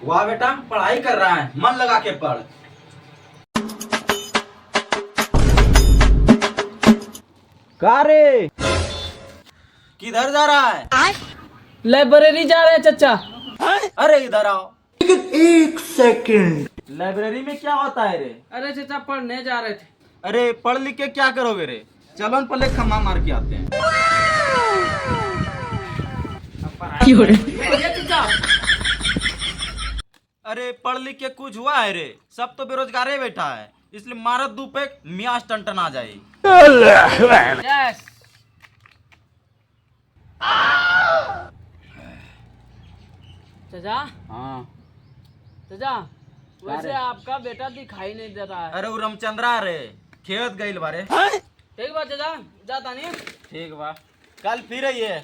वाह बेटा, पढ़ाई कर रहा है, मन लगा के पढ़। का रे, किधर जा रहा है? लाइब्रेरी जा रहे हैं चाचा। अरे इधर आओ। लेकिन 1 सेकंड, लाइब्रेरी में क्या होता है रे? अरे चाचा पढ़ने जा रहे थे। अरे पढ़ लिख के क्या करोगे रे? चलो न पहले खम्मा मार के आते हैं। चाचा अरे पढ़ लिख के कुछ हुआ है रे? सब तो बेरोजगार ही बैठा है, इसलिए मारत दू पे मियाँ टन आ जाए। यस। चाचा हाँ। चाचा वैसे आपका बेटा दिखाई नहीं दे रहा है। अरे वो रामचंद्रा रे, खेत गईल बारे। ठीक बात चाचा, जाता नहीं। ठीक बा, कल फिर आइए।